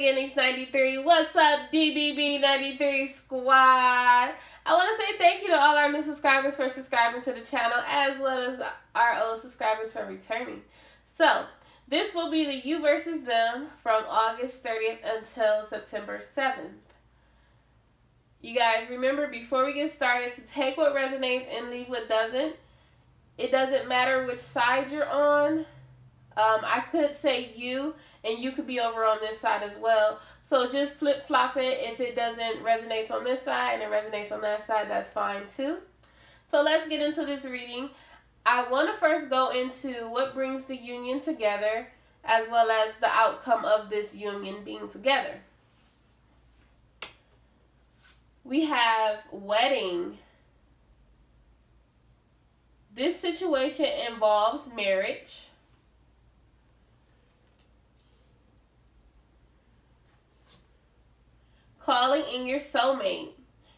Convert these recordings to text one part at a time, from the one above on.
Beginnings 93. What's up, DBB 93 squad? I want to say thank you to all our new subscribers for subscribing to the channel, as well as our old subscribers for returning. So, this will be the you versus them from August 30th until September 7th. You guys, remember, before we get started, to take what resonates and leave what doesn't. It doesn't matter which side you're on. I could say you, and you could be over on this side as well. So just flip-flop it. If it doesn't resonate on this side and it resonates on that side, that's fine too. So let's get into this reading. I want to first go into what brings the union together, as well as the outcome of this union being together. We have wedding. This situation involves marriage. Calling in your soulmate.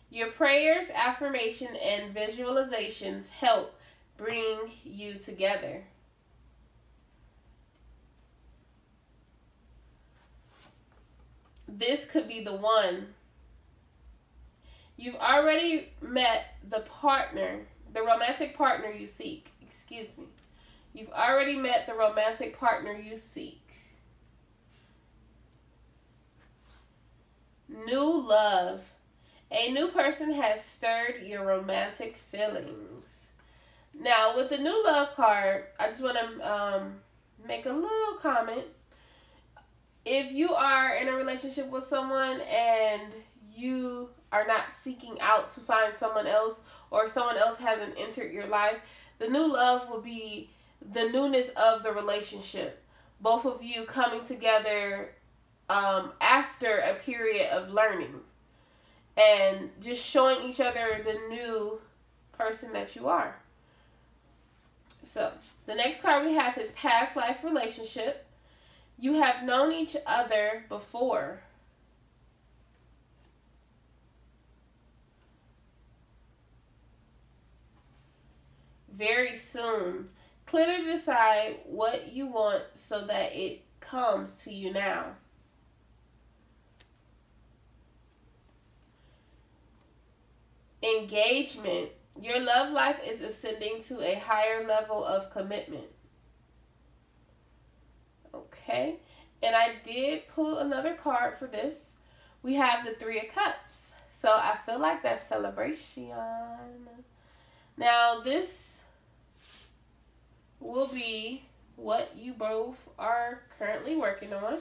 Your prayers, affirmation, and visualizations help bring you together. This could be the one. You've already met the partner, the romantic partner you seek. Excuse me. You've already met the romantic partner you seek. New love. A new person has stirred your romantic feelings. Now, with the new love card, I just want to make a little comment. If you are in a relationship with someone and you are not seeking out to find someone else, or someone else hasn't entered your life, the new love will be the newness of the relationship. Both of you coming together after a period of learning and just showing each other the new person that you are. So the next card we have is past life relationship. You have known each other before. Very soon. Clearly decide what you want so that it comes to you now. Engagement. Your love life is ascending to a higher level of commitment. Okay. And I did pull another card for this. We have the Three of Cups. So I feel like that's celebration. Now this will be what you both are currently working on.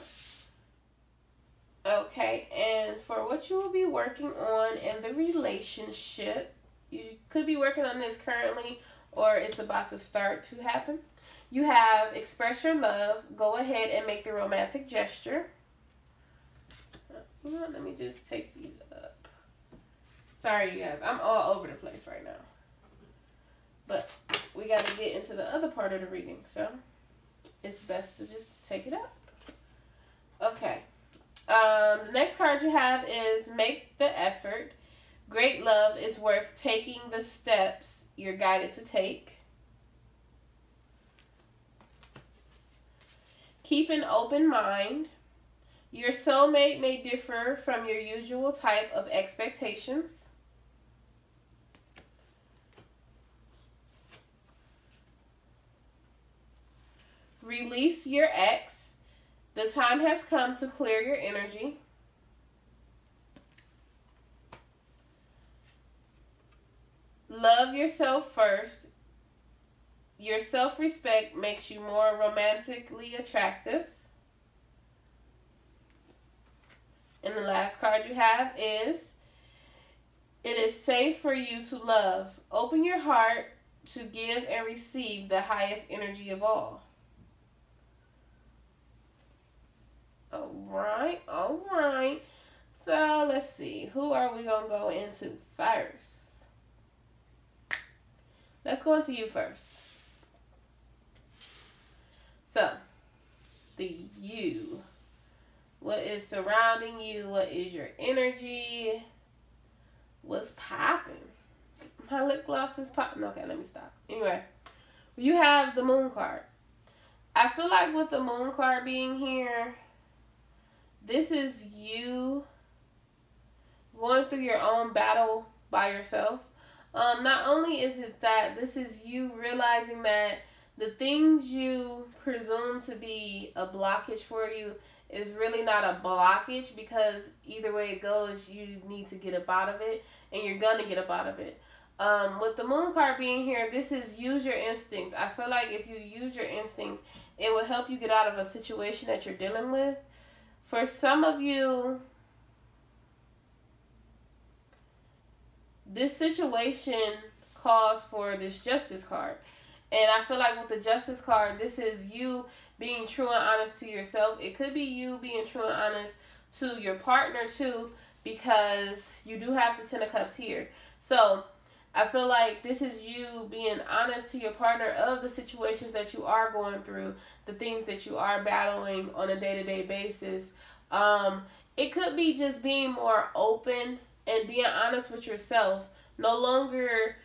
Okay, and for what you will be working on in the relationship, you could be working on this currently, or it's about to start to happen. You have express your love. Go ahead and make the romantic gesture. You know what, let me just take these up. Sorry, you guys. I'm all over the place right now. But we got to get into the other part of the reading, so it's best to just take it up. Okay. The next card you have is make the effort. Great love is worth taking the steps you're guided to take. Keep an open mind. Your soulmate may differ from your usual type of expectations. Release your ex. The time has come to clear your energy. Love yourself first. Your self-respect makes you more romantically attractive. And the last card you have is, it is safe for you to love. Open your heart to give and receive the highest energy of all. All right. So let's see. Who are we going to go into first? Let's go into you first. So, the you. What is surrounding you? What is your energy? What's popping? My lip gloss is popping. Okay, let me stop. Anyway, you have the moon card. I feel like with the moon card being here, this is you going through your own battle by yourself. Not only is it that, this is you realizing that the things you presume to be a blockage for you is really not a blockage, because either way it goes, you need to get up out of it, and you're gonna get up out of it. With the moon card being here, this is use your instincts. I feel like if you use your instincts, it will help you get out of a situation that you're dealing with. For some of you, this situation calls for this Justice card. And I feel like with the Justice card, this is you being true and honest to yourself. It could be you being true and honest to your partner too, because you do have the Ten of Cups here. So I feel like this is you being honest to your partner of the situations that you are going through, the things that you are battling on a day-to-day basis. It could be just being more open and being honest with yourself, no longer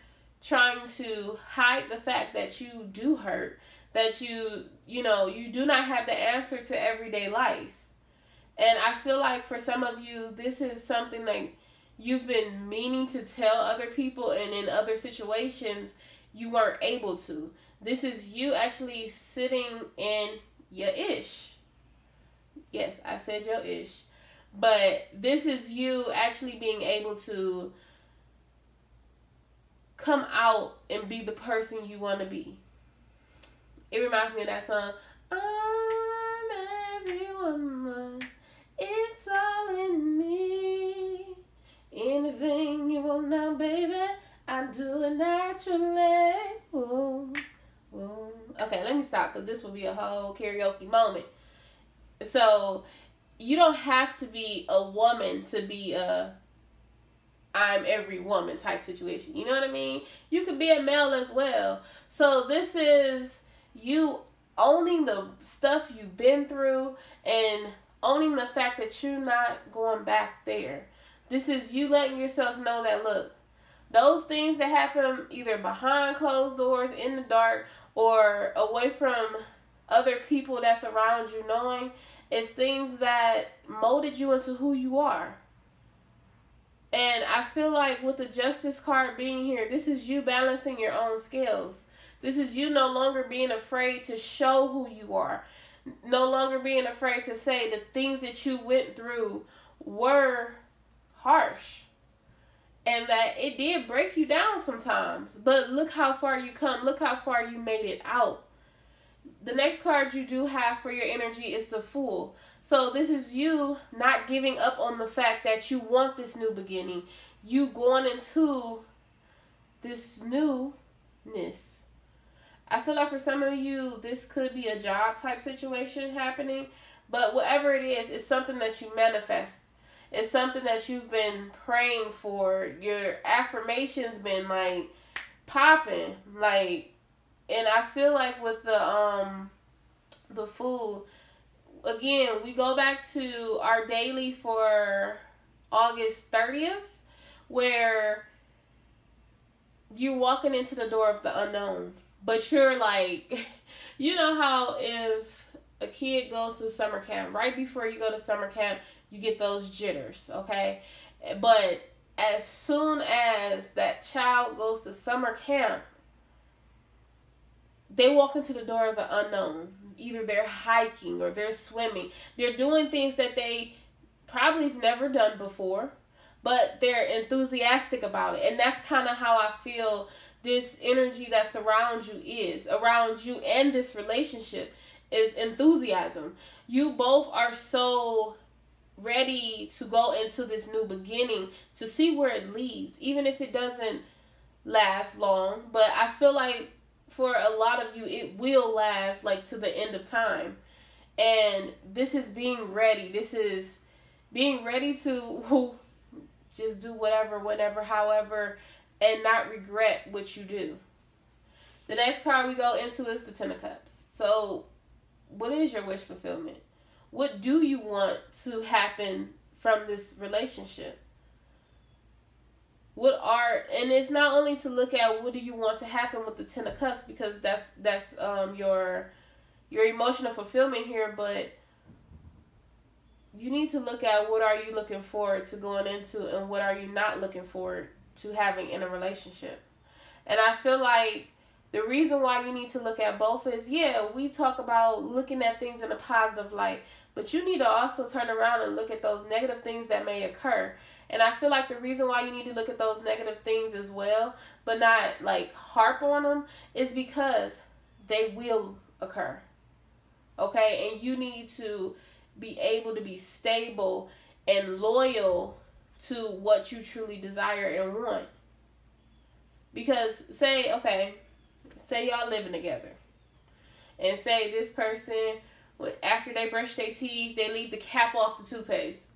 trying to hide the fact that you do hurt, that you do not have the answer to everyday life. And I feel like for some of you, this is something like you've been meaning to tell other people, and in other situations, you weren't able to. This is you actually sitting in your ish. Yes, I said your ish. But this is you actually being able to come out and be the person you want to be. It reminds me of that song, I'm every woman, it's all in me. Anything you want now, baby, I do it naturally. Whoa, whoa. Okay, let me stop, because this will be a whole karaoke moment. So, you don't have to be a woman to be a I'm every woman type situation. You know what I mean? You could be a male as well. So this is you owning the stuff you've been through and owning the fact that you're not going back there. This is you letting yourself know that, look, those things that happen either behind closed doors, in the dark, or away from other people that's around you knowing, it's things that molded you into who you are. And I feel like with the Justice card being here, this is you balancing your own scales. This is you no longer being afraid to show who you are. No longer being afraid to say the things that you went through were harsh. And that it did break you down sometimes. But look how far you come. Look how far you made it out. The next card you do have for your energy is the Fool. So this is you not giving up on the fact that you want this new beginning. You going into this newness. I feel like for some of you, this could be a job type situation happening. But whatever it is, it's something that you manifest. It's something that you've been praying for. Your affirmations been like popping. And I feel like with the Fool, again, we go back to our daily for August 30th, where you're walking into the door of the unknown. But you're like, you know how if a kid goes to summer camp, right before you go to summer camp, you get those jitters, okay? But as soon as that child goes to summer camp, they walk into the door of the unknown. Either they're hiking or they're swimming. They're doing things that they probably have never done before, but they're enthusiastic about it. And that's kind of how I feel this energy that's around you is. Around you and this relationship is enthusiasm. You both are so ready to go into this new beginning to see where it leads, even if it doesn't last long. But I feel like for a lot of you, it will last like to the end of time. And this is being ready. This is being ready to just do whatever, whenever, however, and not regret what you do. The next card we go into is the Ten of Cups. So what is your wish fulfillment? What do you want to happen from this relationship? And it's not only to look at what do you want to happen with the Ten of Cups, because that's your emotional fulfillment here, but you need to look at what are you looking forward to going into and what are you not looking forward to having in a relationship. And I feel like the reason why you need to look at both is, yeah, we talk about looking at things in a positive light, but you need to also turn around and look at those negative things that may occur. And I feel like the reason why you need to look at those negative things as well, but not like harp on them, is because they will occur. Okay? And you need to be able to be stable and loyal to what you truly desire and want. Because say y'all living together, and say this person, after they brush their teeth, they leave the cap off the toothpaste.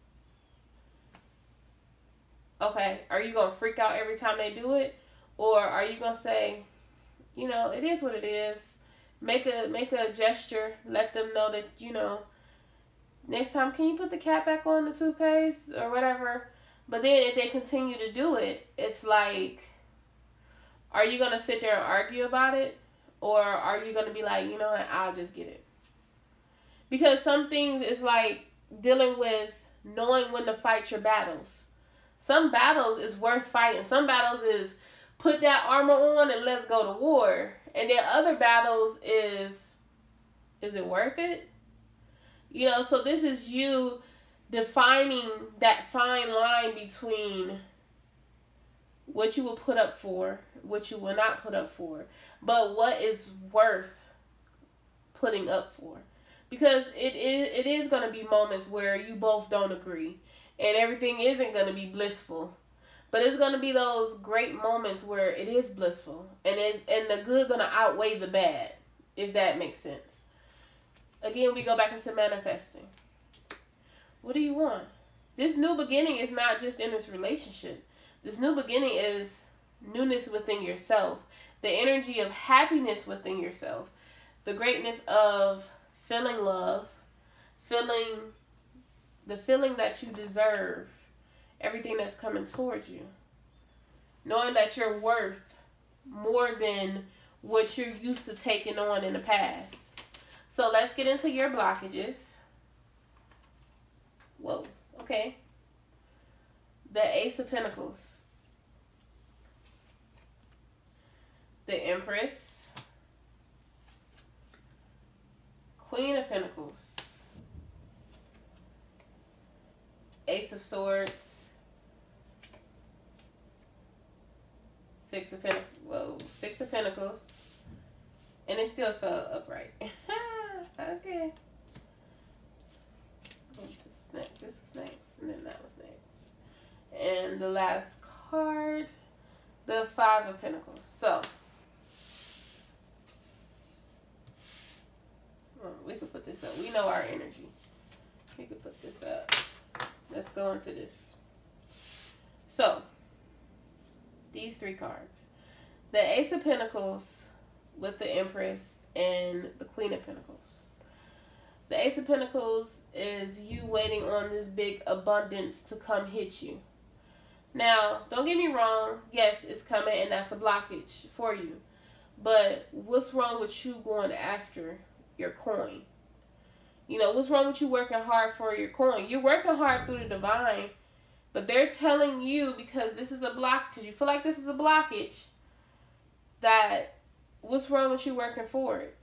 Okay, are you going to freak out every time they do it? Or are you going to say, you know, it is what it is. Make a gesture. Let them know that, you know, next time, can you put the cap back on the toothpaste or whatever? But then if they continue to do it, it's like, are you going to sit there and argue about it? Or are you going to be like, you know what, I'll just get it? Because some things is like dealing with knowing when to fight your battles. Some battles is worth fighting. Some battles is put that armor on and let's go to war. And then other battles is it worth it? You know, so this is you defining that fine line between what you will put up for, what you will not put up for, but what is worth putting up for. Because it is going to be moments where you both don't agree. And everything isn't going to be blissful. But it's going to be those great moments where it is blissful. And the good going to outweigh the bad. If that makes sense. Again, we go back into manifesting. What do you want? This new beginning is not just in this relationship. This new beginning is newness within yourself. The energy of happiness within yourself. The greatness of feeling love. The feeling that you deserve everything that's coming towards you. Knowing that you're worth more than what you're used to taking on in the past. So let's get into your blockages. Whoa, okay. The Ace of Pentacles. The Empress. Queen of Pentacles. Ace of Swords. Six of Pentacles. Whoa. Six of Pentacles. And it still fell upright. Okay. This was next. And then that was next. And the last card. The Five of Pentacles. So. We could put this up. We know our energy. We could put this up. Let's go into this. So, these three cards. The Ace of Pentacles with the Empress and the Queen of Pentacles. The Ace of Pentacles is you waiting on this big abundance to come hit you. Now, don't get me wrong. Yes, it's coming and that's a blockage for you. But what's wrong with you going after your coin? You know, what's wrong with you working hard for your coin? You're working hard through the divine, but they're telling you, because this is a block, because you feel like this is a blockage, that what's wrong with you working for it?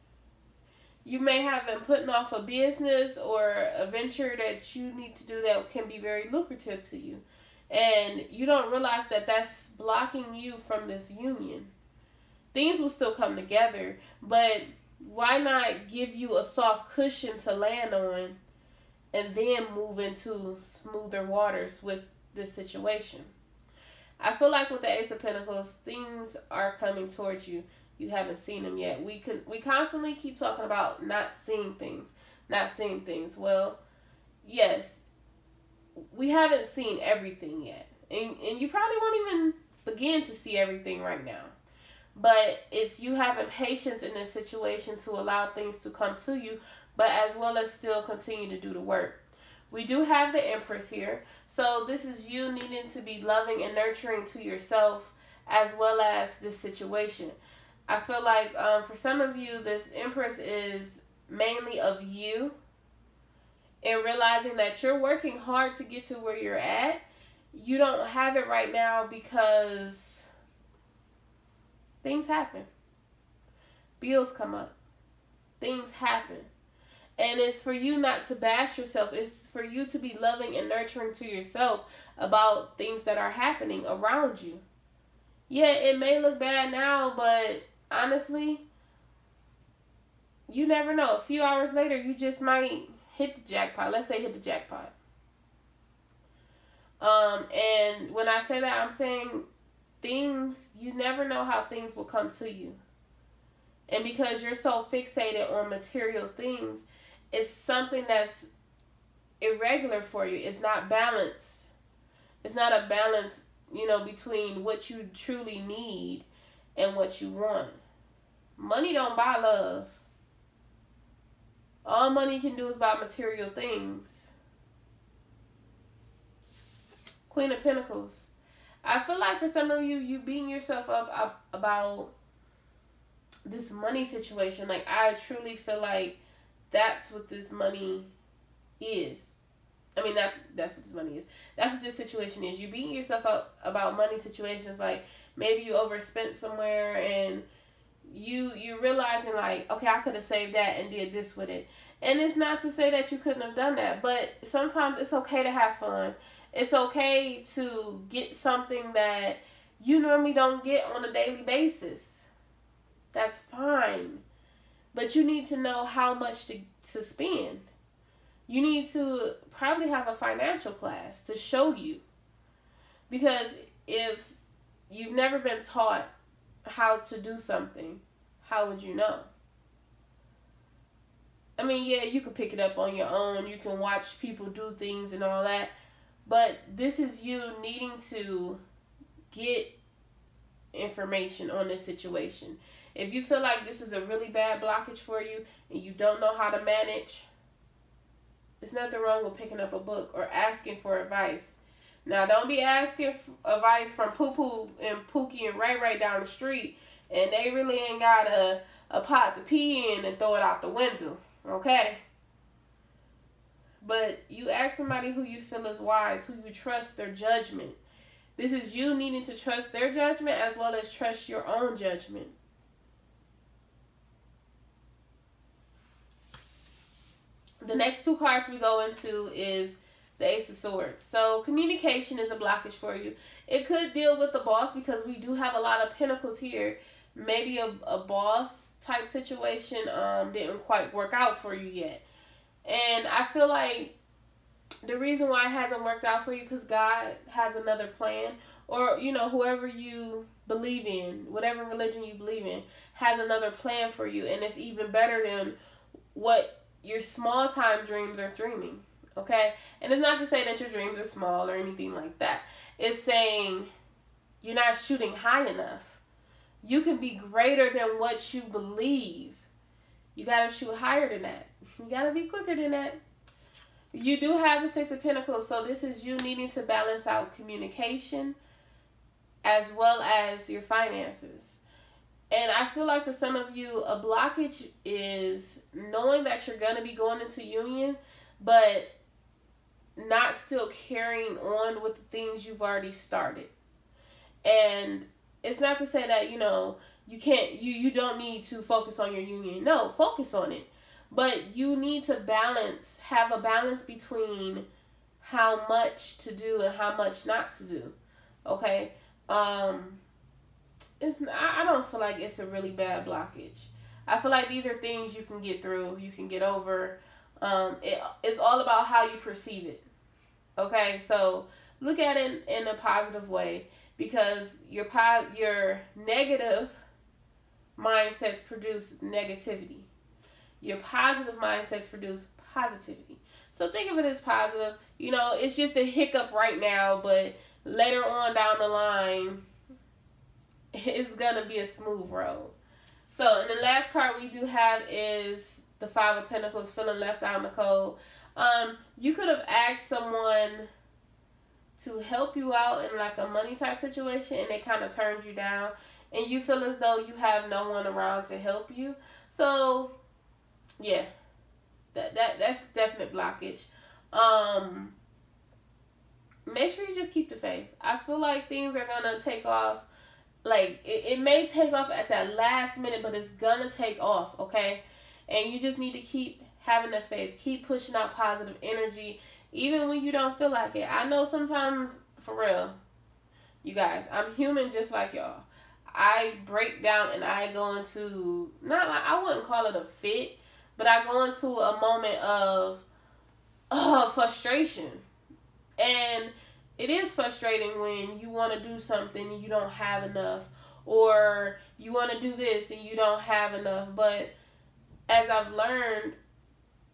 You may have been putting off a business or a venture that you need to do that can be very lucrative to you. And you don't realize that that's blocking you from this union. Things will still come together, but why not give you a soft cushion to land on and then move into smoother waters with this situation? I feel like with the Ace of Pentacles, things are coming towards you. You haven't seen them yet. We constantly keep talking about not seeing things. Well, yes, we haven't seen everything yet. And you probably won't even begin to see everything right now. But it's you having patience in this situation to allow things to come to you, but as well as still continue to do the work. We do have the Empress here. So this is you needing to be loving and nurturing to yourself as well as this situation. I feel like for some of you, this Empress is mainly of you. and realizing that you're working hard to get to where you're at. You don't have it right now because things happen. Bills come up. Things happen. And it's for you not to bash yourself. It's for you to be loving and nurturing to yourself about things that are happening around you. Yeah, it may look bad now, but honestly, you never know. A few hours later, you just might hit the jackpot. Let's say hit the jackpot. And when I say that, I'm saying things, you never know how things will come to you. And because you're so fixated on material things, it's something that's irregular for you. It's not balanced. It's not a balance, between what you truly need and what you want. Money don't buy love. All money can do is buy material things. Queen of Pentacles. I feel like for some of you, you beating yourself up about this money situation. Like, I truly feel like that's what this money is. I mean, that's what this money is. That's what this situation is. You beating yourself up about money situations. Like, maybe you overspent somewhere and you're realizing, like, okay, I could have saved that and did this with it. And it's not to say that you couldn't have done that, but sometimes it's okay to have fun. It's okay to get something that you normally don't get on a daily basis. That's fine. But you need to know how much to spend. You need to probably have a financial class to show you. Because if you've never been taught how to do something, how would you know? I mean, yeah, you can pick it up on your own. You can watch people do things and all that. But this is you needing to get information on this situation. If you feel like this is a really bad blockage for you and you don't know how to manage, there's nothing wrong with picking up a book or asking for advice. Now, don't be asking advice from Poo-Poo and Pookie and Ray Ray down the street, and they really ain't got a pot to pee in and throw it out the window, okay? But you ask somebody who you feel is wise, who you trust their judgment. This is you needing to trust their judgment as well as trust your own judgment. The next two cards we go into is the Ace of Swords. So communication is a blockage for you. It could deal with the boss because we do have a lot of pentacles here. Maybe a boss type situation didn't quite work out for you yet. And I feel like the reason why it hasn't worked out for you because God has another plan. Or, whoever you believe in, whatever religion you believe in, has another plan for you. And it's even better than what your small time dreams are dreaming. Okay? And it's not to say that your dreams are small or anything like that. It's saying you're not shooting high enough. You can be greater than what you believe. You got to shoot higher than that. You got to be quicker than that. You do have the Six of Pentacles, so this is you needing to balance out communication as well as your finances. And I feel like for some of you, a blockage is knowing that you're going to be going into union, but not still carrying on with the things you've already started. And it's not to say that, you can't, you don't need to focus on your union. No, focus on it. But you need to have a balance between how much to do and how much not to do. Okay? I don't feel like it's a really bad blockage. I feel like these are things you can get through, you can get over. It's all about how you perceive it. Okay? So look at it in a positive way, because your negative mindsets produce negativity. Your positive mindsets produce positivity. So think of it as positive. It's just a hiccup right now, but later on down the line, it's going to be a smooth road. So, and the last card we do have is the Five of Pentacles, feeling left out in the cold. You could have asked someone to help you out in like a money type situation, and they kind of turned you down, and you feel as though you have no one around to help you. So, yeah, that's definite blockage. Make sure you just keep the faith. I feel like things are gonna take off. Like, it may take off at that last minute, but it's gonna take off, okay? And you just need to keep having the faith. Keep pushing out positive energy, even when you don't feel like it. I know sometimes, for real, you guys, I'm human just like y'all. I break down and I go into, not like, I wouldn't call it a fit, but I go into a moment of frustration. And it is frustrating when you want to do something and you don't have enough, or you want to do this and you don't have enough. But as I've learned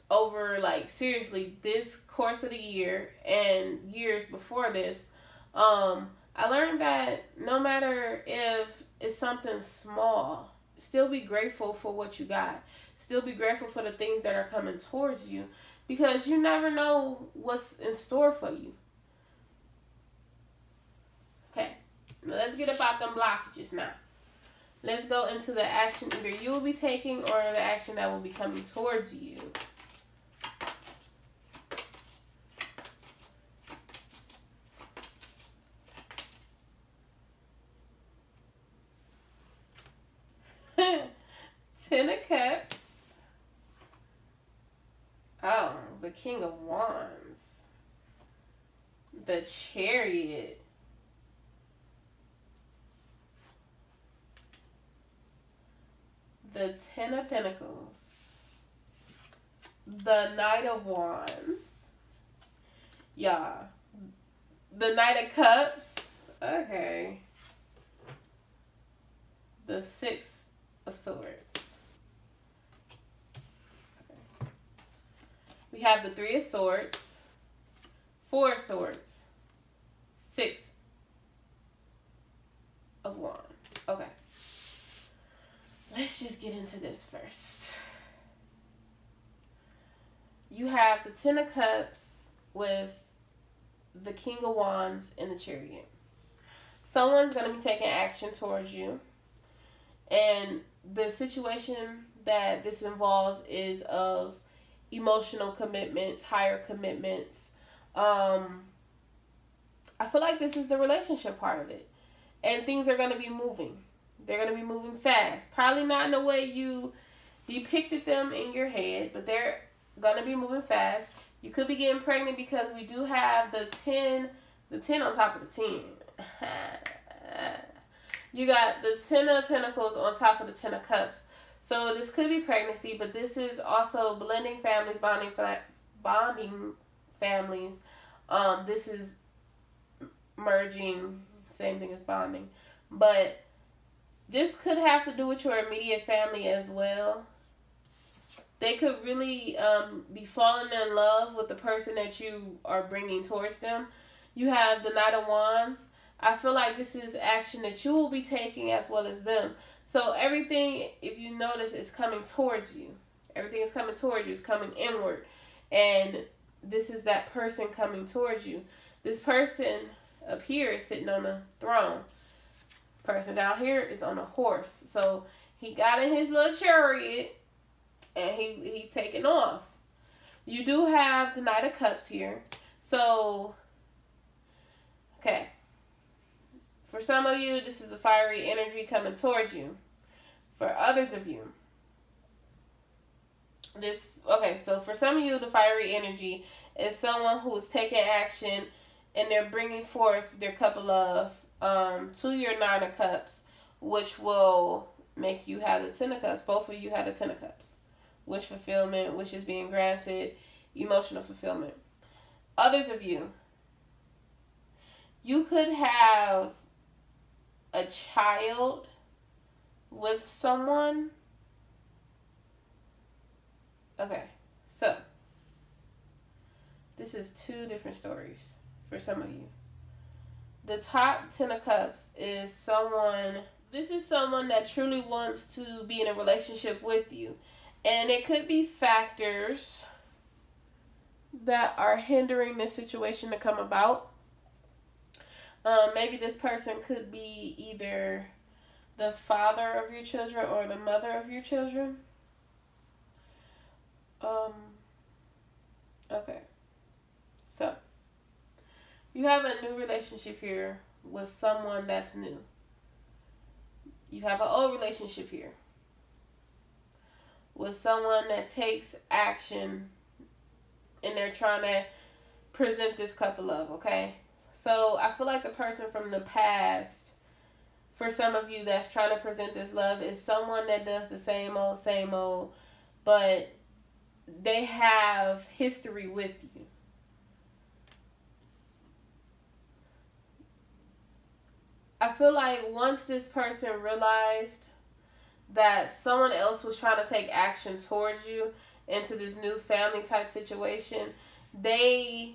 over, like, seriously, this course of the year and years before this, I learned that no matter if it's something small, still be grateful for what you got. Still be grateful for the things that are coming towards you, because you never know what's in store for you. Okay, now let's get about them blockages now. Let's go into the action either you will be taking or the action that will be coming towards you. Ten of Cups. Oh, the King of Wands. The Chariot. The Ten of Pentacles. The Knight of Wands. Yeah. The Knight of Cups. Okay. The Six of Swords. Okay. We have the Three of Swords. Four of Swords. Six of Wands. Okay. Let's just get into this first. You have the Ten of Cups with the King of Wands and the Chariot. Someone's going to be taking action towards you. And the situation that this involves is of emotional commitments, higher commitments. I feel like this is the relationship part of it. And things are going to be moving. They're going to be moving fast. Probably not in the way you depicted them in your head, but they're going to be moving fast. You could be getting pregnant because we do have the 10 on top of the 10. You got the 10 of Pentacles on top of the 10 of Cups. So this could be pregnancy, but this is also blending families, bonding families. This is merging, same thing as bonding. But this could have to do with your immediate family as well. They could really be falling in love with the person that you are bringing towards them. You have the Knight of Wands. I feel like this is action that you will be taking as well as them. So everything, if you notice, is coming towards you. Everything is coming towards you. It's coming inward. And this is that person coming towards you. This person up here is sitting on a throne. Person down here is on a horse. So he got in his little chariot and he taking off. You do have the Knight of Cups here. So, okay. For some of you, this is a fiery energy coming towards you. For others of you, so for some of you, the fiery energy is someone who's taking action and they're bringing forth their cup of love to your Nine of Cups, which will make you have the Ten of Cups. Both of you have the Ten of Cups. Wish fulfillment, wishes being granted, emotional fulfillment. Others of you, you could have a child with someone. Okay, so this is two different stories for some of you. The top 10 of Cups is someone, this is someone that truly wants to be in a relationship with you. And it could be factors that are hindering this situation to come about. Maybe this person could be either the father of your children or the mother of your children. Okay. So, you have a new relationship here with someone that's new. You have an old relationship here with someone that takes action, and they're trying to present this cup of love, okay? So I feel like the person from the past, for some of you that's trying to present this love, is someone that does the same old, but they have history with you. I feel like once this person realized that someone else was trying to take action towards you into this new family type situation, they're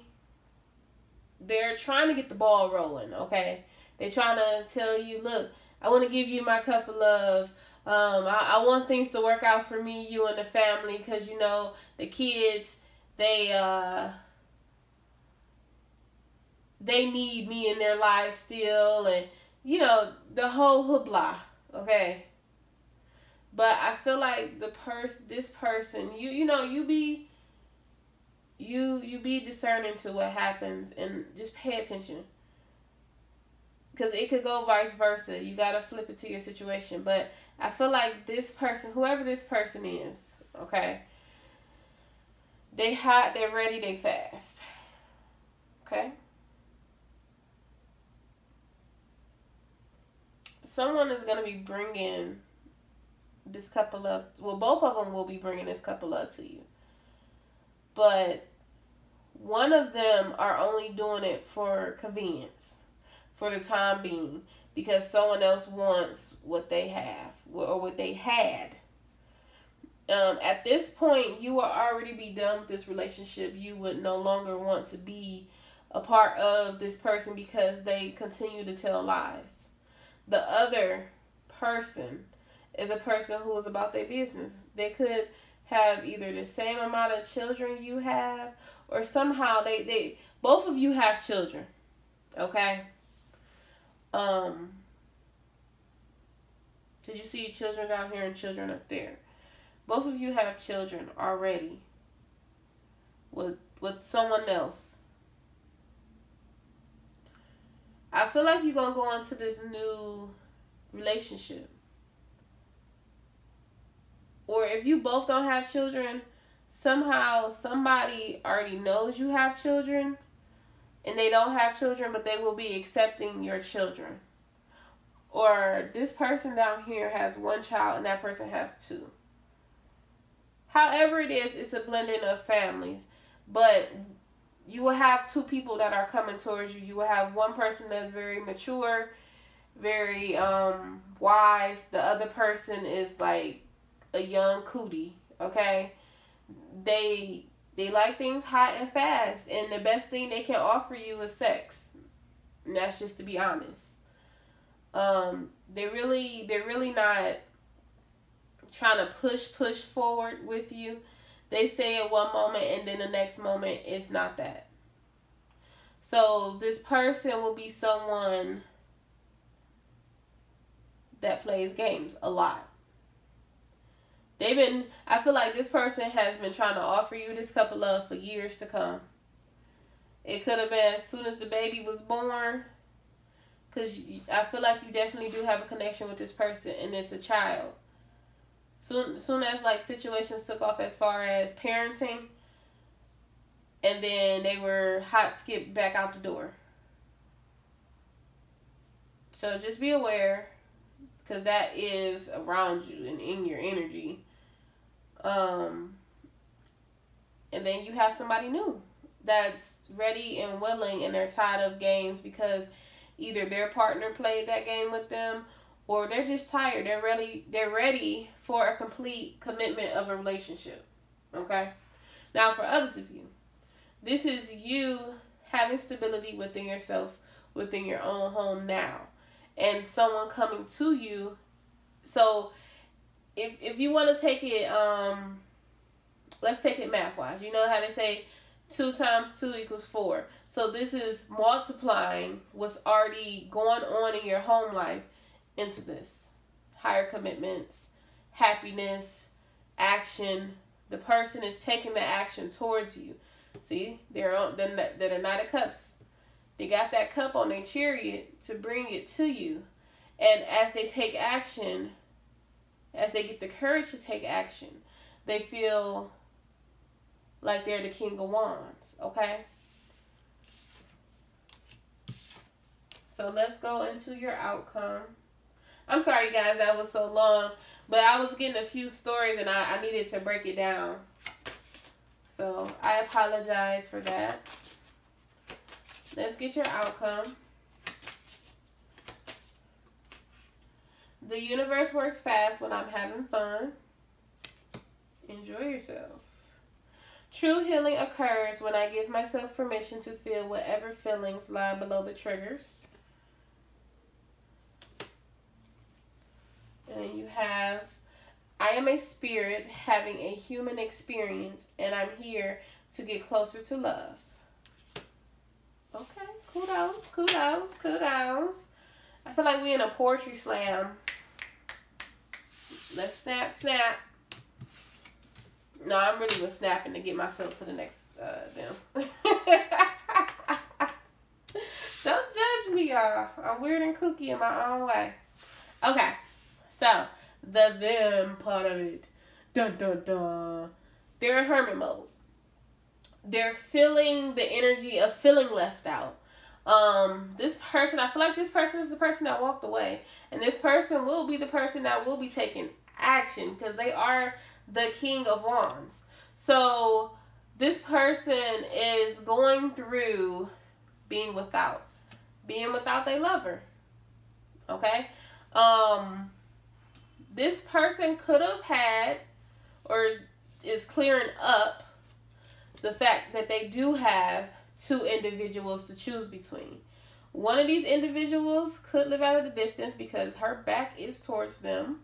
trying to get the ball rolling, okay? They're trying to tell you, look, I want to give you my cup of love. I want things to work out for me, you, and the family, because, you know, the kids, they need me in their lives still, and, you know, the whole hoopla, okay? But I feel like this person, you be discerning to what happens, and just pay attention. Because it could go vice versa. You got to flip it to your situation. But I feel like this person, whoever this person is, okay, they hot, they're ready, they fast. Okay? Someone is going to be bringing this cup of love. Well, both of them will be bringing this cup of love to you. But one of them are only doing it for convenience, for the time being, because someone else wants what they have or what they had. At this point, you will already be done with this relationship. You would no longer want to be a part of this person because they continue to tell lies. The other person is a person who is about their business. They could have either the same amount of children you have, or somehow they both of you have children. Okay? Did you see children down here and children up there? Both of you have children already with someone else. I feel like you're going to go into this new relationship. Or if you both don't have children, somehow somebody already knows you have children, and they don't have children, but they will be accepting your children. Or this person down here has one child and that person has two. However it is, it's a blending of families. But you will have two people that are coming towards you. You will have one person that's very mature, very wise. The other person is like a young cootie, okay? They like things hot and fast, and the best thing they can offer you is sex. And that's just to be honest. They're really not trying to push forward with you. They say it one moment, and then the next moment it's not that. So this person will be someone that plays games a lot. I feel like this person has been trying to offer you this cup of love for years to come. It could have been as soon as the baby was born, because I feel like you definitely do have a connection with this person, and it's a child. Soon as like situations took off as far as parenting, and then they were hot skipped back out the door. So just be aware, because that is around you and in your energy. And then you have somebody new that's ready and willing, and they're tired of games because either their partner played that game with them, or they're just tired. They're ready for a complete commitment of a relationship. Okay? Now, for others of you, this is you having stability within yourself, within your own home now, and someone coming to you. So, if you want to take it, let's take it math-wise. You know how they say 2 times 2 equals 4. So this is multiplying what's already going on in your home life into this. Higher commitments, happiness, action. The person is taking the action towards you. See, they're on the Knight of Cups. They got that cup on their chariot to bring it to you. And as they take action, as they get the courage to take action, they feel like they're the King of Wands, okay? So let's go into your outcome. I'm sorry, guys, that was so long. But I was getting a few stories and I needed to break it down. So I apologize for that. Let's get your outcome. The universe works fast when I'm having fun. Enjoy yourself. True healing occurs when I give myself permission to feel whatever feelings lie below the triggers. And you have, I am a spirit having a human experience, and I'm here to get closer to love. Okay, kudos, kudos, kudos. I feel like we're in a poetry slam. Let's snap, snap. No, I'm really was snapping to get myself to the next them. Don't judge me, y'all. I'm weird and kooky in my own way. Okay, so the them part of it. Dun dun dun. They're in hermit mode. They're feeling the energy of feeling left out. This person, I feel like this person is the person that walked away. And this person will be the person that will be taking action because they are the King of Wands. So this person is going through being without their lover. Okay? This person could have had or is clearing up the fact that they do have two individuals to choose between. One of these individuals could live out of the distance because her back is towards them.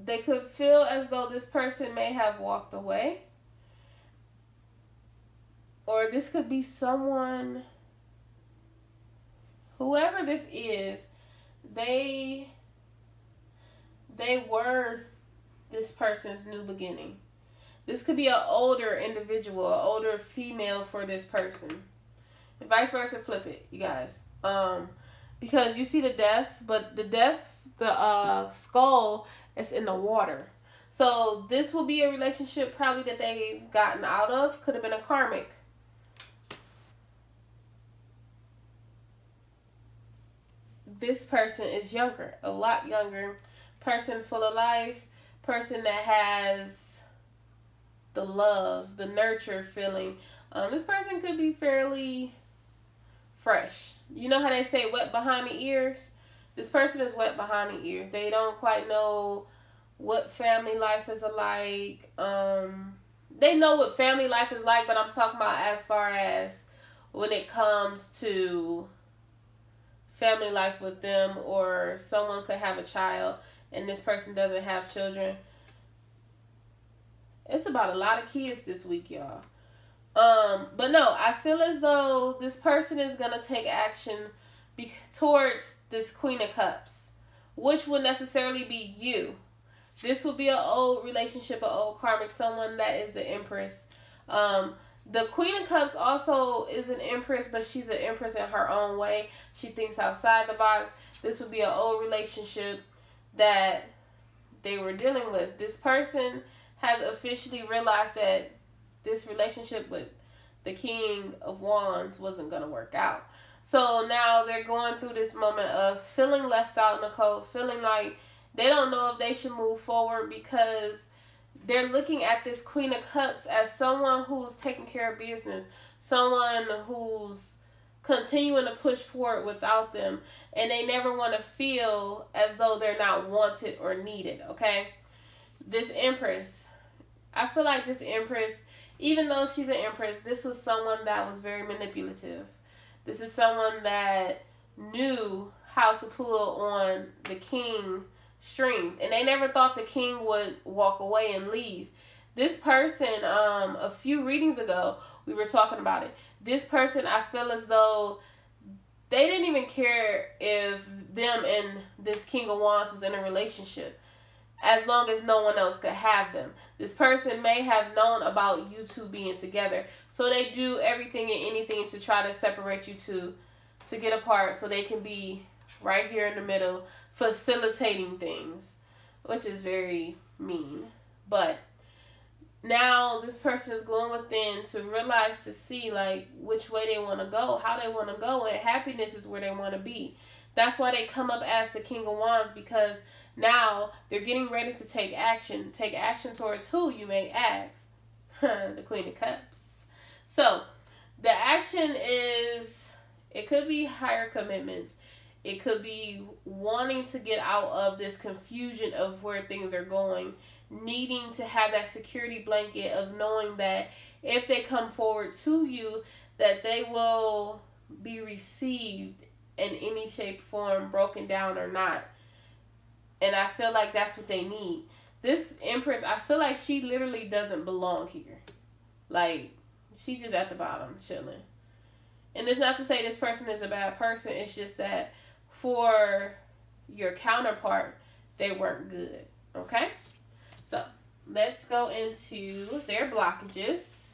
They could feel as though this person may have walked away. Or this could be someone, whoever this is, they were this person's new beginning. This could be an older individual, an older female for this person. And vice versa, flip it, you guys. Because you see the death, but the skull is in the water. So this will be a relationship probably that they've gotten out of. Could have been a karmic. This person is younger, a lot younger. Person full of life. Person that has the love, the nurture feeling. This person could be fairly fresh. You know how they say wet behind the ears? This person is wet behind the ears. They don't quite know what family life is like. They know what family life is like, but I'm talking about as far as when it comes to family life with them, or someone could have a child and this person doesn't have children. It's about a lot of kids this week, y'all. But no, I feel as though this person is going to take action towards this Queen of Cups, which would necessarily be you. This will be an old relationship, an old karmic, someone that is the Empress. The Queen of Cups also is an Empress, but she's an Empress in her own way. She thinks outside the box. This would be an old relationship that they were dealing with. This person has officially realized that this relationship with the King of Wands wasn't going to work out. So now they're going through this moment of feeling left out in the cold, feeling like they don't know if they should move forward because they're looking at this Queen of Cups as someone who's taking care of business, someone who's continuing to push forward without them, and they never want to feel as though they're not wanted or needed, okay? This Empress, I feel like this Empress, even though she's an Empress, this was someone that was very manipulative. This is someone that knew how to pull on the king strings, and they never thought the king would walk away and leave. This person, a few readings ago, we were talking about it. This person, I feel as though they didn't even care if them and this King of Wands was in a relationship. as long as no one else could have them. This person may have known about you two being together, so they do everything and anything to try to separate you two to get apart so they can be right here in the middle facilitating things, which is very mean. But now this person is going within to realize, to see like which way they want to go, how they want to go, and happiness is where they want to be. That's why they come up as the King of Wands, because now they're getting ready to take action. Take action towards who, you may ask? The Queen of Cups. So the action is, it could be higher commitments. It could be wanting to get out of this confusion of where things are going, needing to have that security blanket of knowing that if they come forward to you, that they will be received in any shape, form, broken down or not. And I feel like that's what they need. This Empress, I feel like she literally doesn't belong here. Like, she's just at the bottom, chilling. And it's not to say this person is a bad person. It's just that for your counterpart, they weren't good. Okay? So, let's go into their blockages.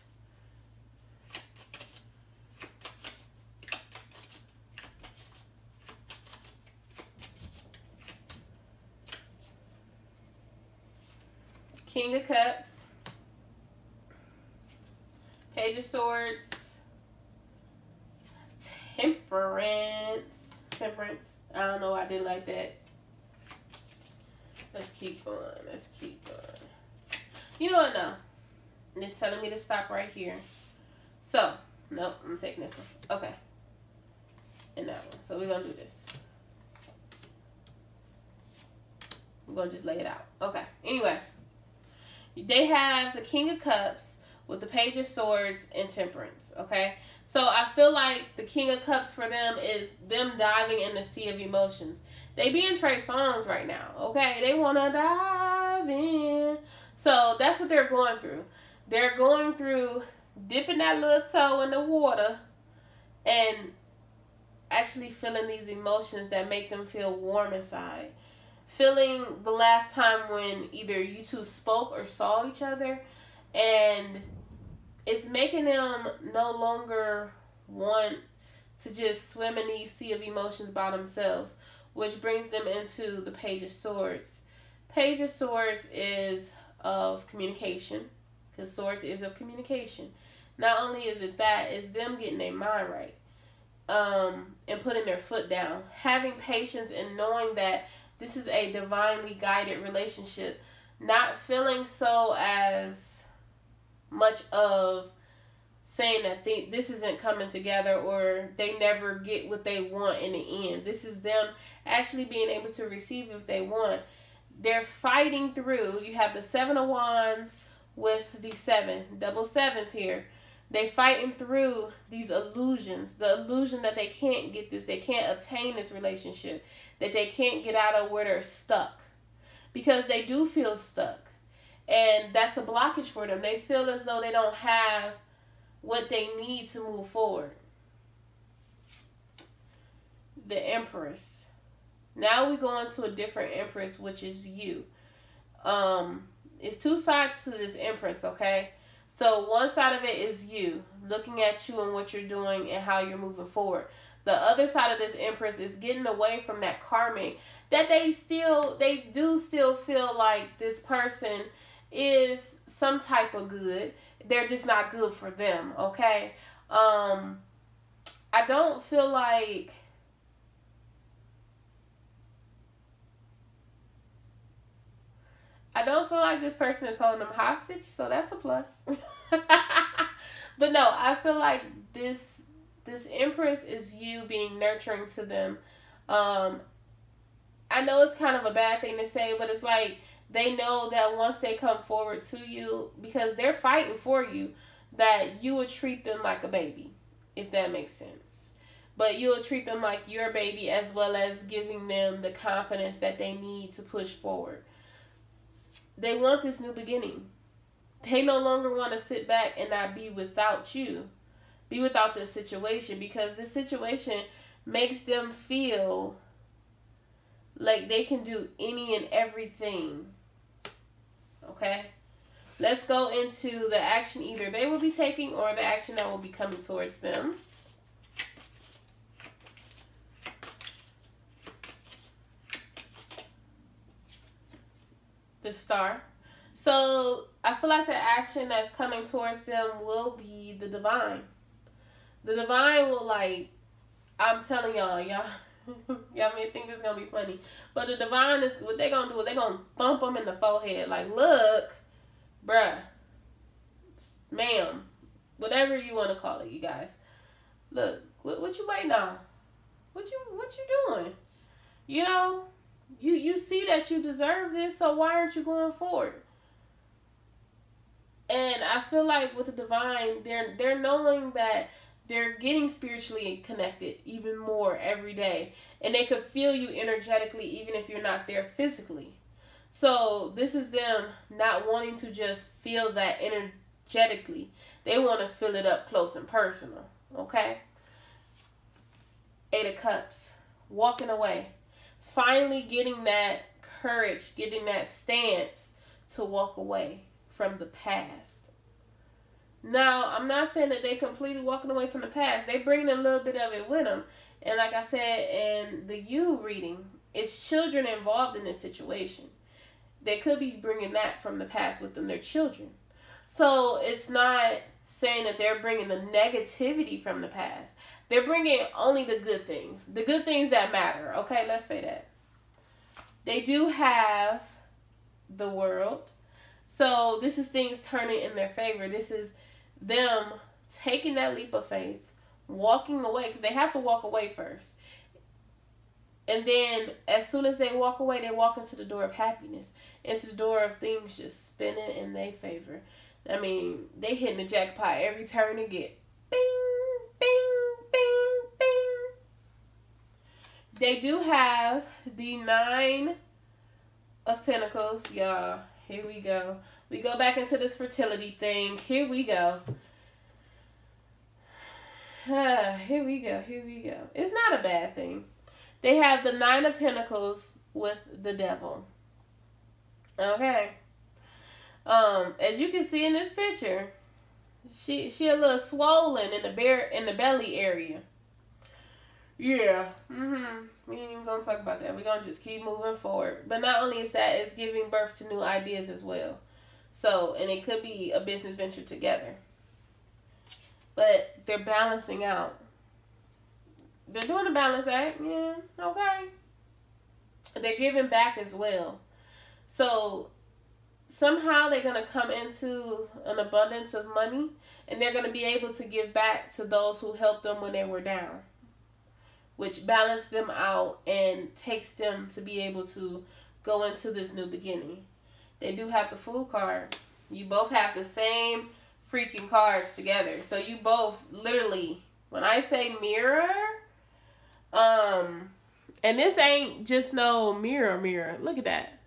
King of Cups, Page of Swords, Temperance. I don't know why I did like that. Let's keep going. You know what, no. It's telling me to stop right here. So, nope, I'm taking this one. Okay. And that one. So we're going to do this. We're going to just lay it out. Okay. Anyway. They have the King of Cups with the Page of Swords and Temperance, okay? So I feel like the King of Cups for them is them diving in the sea of emotions. They being Trey Songz right now, okay? They want to dive in. So that's what they're going through. They're going through dipping that little toe in the water and actually feeling these emotions that make them feel warm inside. Feeling the last time when either you two spoke or saw each other, and it's making them no longer want to just swim in these sea of emotions by themselves, which brings them into the Page of Swords. Page of Swords is of communication, because Swords is of communication. Not only is it that, it's them getting their mind right, and putting their foot down, having patience and knowing that this is a divinely guided relationship. Not feeling so as much of saying that this isn't coming together or they never get what they want in the end. This is them actually being able to receive if they want. They're fighting through. You have the Seven of Wands with the double sevens here. They fighting through these illusions. The illusion that they can't get this. They can't obtain this relationship. That they can't get out of where they're stuck. Because they do feel stuck. And that's a blockage for them. They feel as though they don't have what they need to move forward. The Empress. Now we go into a different Empress, which is you. It's two sides to this Empress, okay? So one side of it is you, looking at you and what you're doing and how you're moving forward. The other side of this Empress is getting away from that karmic, that they do still feel like this person is some type of good. They're just not good for them, okay? I don't feel like this person is holding them hostage, so that's a plus. But no, I feel like this Empress is you being nurturing to them. I know it's kind of a bad thing to say, but it's like they know that once they come forward to you, because they're fighting for you, that you would treat them like a baby, if that makes sense. But you will treat them like your baby, as well as giving them the confidence that they need to push forward. They want this new beginning. They no longer want to sit back and not be without you. Be without this situation, because this situation makes them feel like they can do any and everything Okay? Let's go into the action either they will be taking or the action that will be coming towards them. The Star. So I feel like the action that's coming towards them will be the Divine. The Divine will, like, I'm telling y'all, y'all may think this is gonna be funny, but the Divine is, what they gonna do is they gonna thump them in the forehead, like, look, bruh, ma'am, whatever you want to call it, you guys. Look, what you waiting on? What you doing? You know, you see that you deserve this, so why aren't you going forward? And I feel like with the Divine, they're knowing that they're getting spiritually connected even more every day. And they could feel you energetically even if you're not there physically. So this is them not wanting to just feel that energetically. They want to feel it up close and personal. Okay? 8 of Cups. Walking away. Finally getting that courage, getting that stance to walk away from the past. Now, I'm not saying that they completely walking away from the past. They bringing a little bit of it with them. And like I said in the You reading, it's children involved in this situation. They could be bringing that from the past with them, their children. So it's not saying that they're bringing the negativity from the past. They're bringing only the good things. The good things that matter. Okay, let's say that. They do have the World. So this is things turning in their favor. This is them taking that leap of faith, walking away, because they have to walk away first. And then as soon as they walk away, they walk into the door of happiness, into the door of things just spinning in their favor. I mean, they hitting the jackpot every turn they get. Bing, bing, bing, bing. They do have the 9 of Pentacles, y'all. Here we go. We go back into this fertility thing. Here we go. Here we go. Here we go. It's not a bad thing. They have the 9 of Pentacles with the Devil. Okay. As you can see in this picture, she a little swollen in the belly area. Yeah. We ain't even gonna talk about that. We're gonna just keep moving forward. But not only is that, it's giving birth to new ideas as well. So, and it could be a business venture together. But they're balancing out. They're doing a balance act. Yeah, okay. They're giving back as well. So, somehow they're going to come into an abundance of money. And they're going to be able to give back to those who helped them when they were down. Which balances them out and takes them to be able to go into this new beginning. They do have the Fool card. You both have the same freaking cards together. So you both literally, when I say mirror, and this ain't just no mirror. Look at that.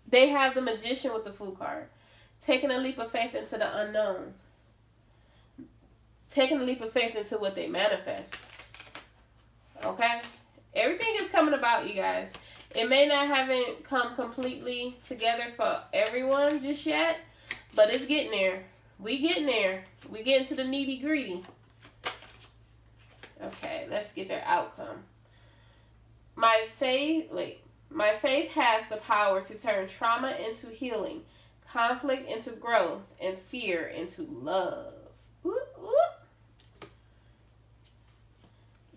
They have the Magician with the Fool card. Taking a leap of faith into the unknown. Taking a leap of faith into what they manifest. Okay? Everything is coming about, you guys. It may not haven't come completely together for everyone just yet, but it's getting there. We getting there. We getting to the nitty gritty. Okay, let's get their outcome. My faith has the power to turn trauma into healing, conflict into growth, and fear into love. Ooh, ooh.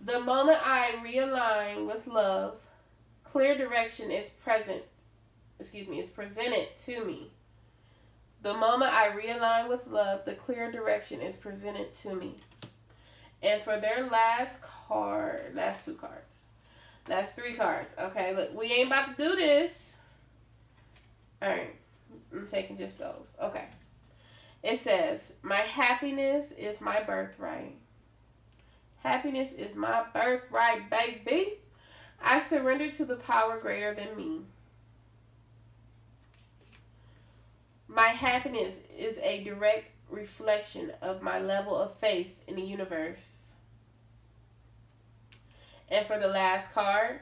The moment I realign with love, clear direction is presented to me. The moment I realign with love, the clear direction is presented to me. And for their last two cards. Last 3 cards. Okay, look, we ain't about to do this. Alright, I'm taking just those. Okay. It says, my happiness is my birthright. Happiness is my birthright, baby. I surrender to the power greater than me. My happiness is a direct reflection of my level of faith in the universe. And for the last card,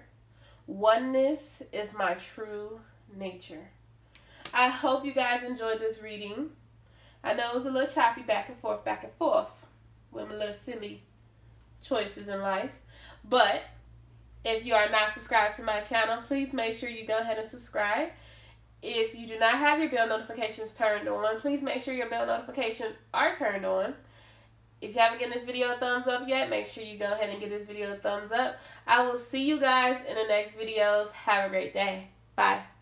oneness is my true nature. I hope you guys enjoyed this reading. I know it was a little choppy back and forth with my little silly choices in life. But if you are not subscribed to my channel, please make sure you go ahead and subscribe. If you do not have your bell notifications turned on, please make sure your bell notifications are turned on. If you haven't given this video a thumbs up yet, make sure you go ahead and give this video a thumbs up. I will see you guys in the next videos. Have a great day. Bye.